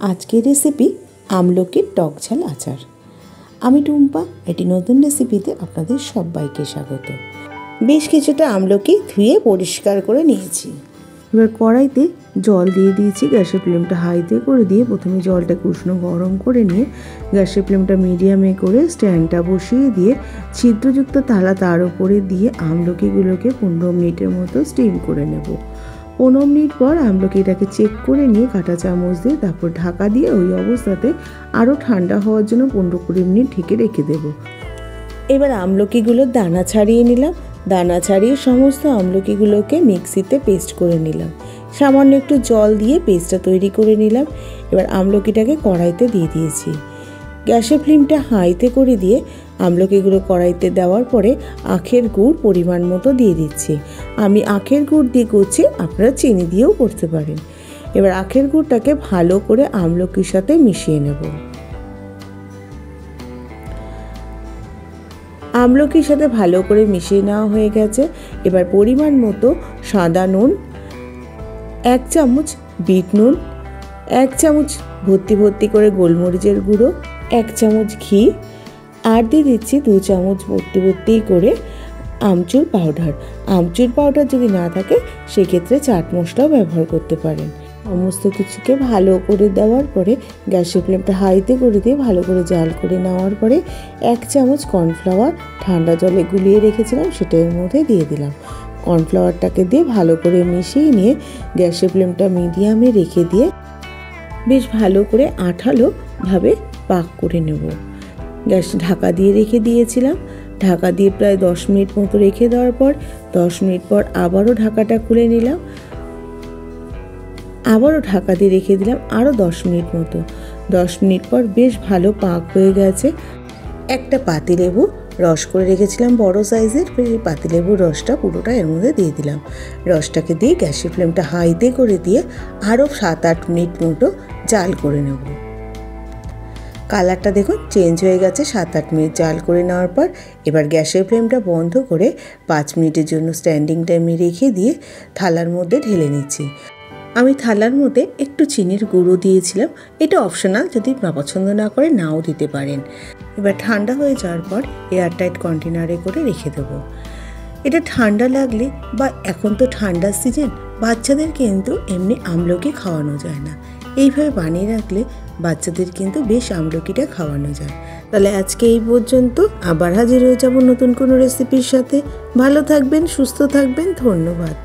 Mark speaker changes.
Speaker 1: আজকের রেসিপি আমলকির টক ঝাল আচার। আমি টুম্পা, এটি নতুন রেসিপিতে আপনাদের সবাইকে স্বাগত। বেশ কিছুটা আমলকি ধুয়ে পরিষ্কার করে নিয়েছি। এবার কড়াইতে জল দিয়ে দিয়েছি, গ্যাসের ফ্লেমটা হাইতে করে দিয়ে প্রথমে জলটাকে উষ্ণ গরম করে নিয়ে গ্যাসের ফ্লেমটা মিডিয়ামে করে স্ট্যান্ডটা বসিয়ে দিয়ে ছিদ্রযুক্ত থালা তার উপরে দিয়ে আমলকিগুলোকে 15 মিনিটের মতো স্টিম করে নেব। 15 মিনিট পর আমলকিটাকে চেক করে নিয়ে কাঁটা চামচ দিয়ে তারপর ঢাকা দিয়ে ওই অবস্থাতে আরও ঠান্ডা হওয়ার জন্য 15-20 মিনিট ঢেকে রেখে দেব। এবার আমলকিগুলোর দানা ছাড়িয়ে নিলাম। দানা ছাড়িয়ে সমস্ত আমলকিগুলোকে মিক্সিতে পেস্ট করে নিলাম। সামান্য একটু জল দিয়ে পেস্টটা তৈরি করে নিলাম। এবার আমলকিটাকে কড়াইতে দিয়ে দিয়েছি। গ্যাসের ফ্লেমটা হাইতে করে দিয়ে আমলকিগুলো কড়াইতে দেওয়ার পরে আখের গুড় পরিমাণ মতো দিয়ে দিচ্ছি। আমি আখের গুড় দিয়ে করছি, আপনারা চিনি দিয়েও করতে পারেন। এবার আখের গুড়টাকে ভালো করে আমলকির সাথে মিশিয়ে নেব। আমলকির সাথে ভালো করে মিশিয়ে নেওয়া হয়ে গেছে। এবার পরিমাণ মতো সাদা নুন, 1 চামচ বিট নুন, 1 চামচ ভর্তি করে গোলমরিচের গুঁড়ো, 1 চামচ ঘি আর দিয়ে দিচ্ছি 2 চামচ ভর্তি করে আমচুর পাউডার। আমচুর পাউডার যদি না থাকে সেক্ষেত্রে চাট মশলাও ব্যবহার করতে পারেন। সমস্ত কিছুকে ভালো করে দেওয়ার পরে গ্যাসের ফ্লেমটা হাইতে করে দিয়ে ভালো করে জাল করে নেওয়ার পরে 1 চামচ কর্নফ্লাওয়ার ঠান্ডা জলে গুলিয়ে রেখেছিলাম সেটা এর মধ্যে দিয়ে দিলাম। কর্নফ্লাওয়ারটাকে দিয়ে ভালো করে মিশিয়ে নিয়ে গ্যাসের ফ্লেমটা মিডিয়ামে রেখে দিয়ে বেশ ভালো করে আঠালোভাবে পাক করে নেব। গ্যাস ঢাকা দিয়ে রেখে দিয়েছিলাম। ঢাকা দিয়ে প্রায় 10 মিনিট মতো রেখে দেওয়ার পর 10 মিনিট পর আবারও ঢাকাটা খুলে নিলাম। আবারও ঢাকা দিয়ে রেখে দিলাম আরও 10 মিনিট মতো। 10 মিনিট পর বেশ ভালো পাক হয়ে গেছে। একটা পাতিলেবু রস করে রেখেছিলাম বড় সাইজের, সেই পাতিলেবুর রসটা পুরোটা এর মধ্যে দিয়ে দিলাম। রসটাকে দিয়ে গ্যাসের ফ্লেমটা হাইতে করে দিয়ে আরও 7-8 মিনিট মতো জাল করে নেব। কালারটা দেখুন চেঞ্জ হয়ে গেছে 7-8 মিনিট জাল করে নেওয়ার পর। এবার গ্যাসের ফ্লেমটা বন্ধ করে 5 মিনিটের জন্য স্ট্যান্ডিং টাইমে রেখে দিয়ে থালার মধ্যে ঢেলে নিচ্ছি। আমি থালার মধ্যে একটু চিনির গুঁড়ো দিয়েছিলাম, এটা অপশনাল, যদি পছন্দ না করে নাও দিতে পারেন। এবার ঠান্ডা হয়ে যাওয়ার পর এয়ারটাইট কন্টেনারে করে রেখে দেবো। এটা ঠান্ডা লাগলে বা এখন তো ঠান্ডার সিজন, বাচ্চাদের কিন্তু এমনি আমলকি খাওয়ানো যায় না। এইভাবে বানিয়ে রাখলে বাচ্চাদের কিন্তু বেশ আমলকিটা খাওয়ানো যায়। তাহলে আজকে এই পর্যন্ত, আবার হাজির হয়ে যাব নতুন কোনো রেসিপির সাথে। ভালো থাকবেন, সুস্থ থাকবেন, ধন্যবাদ।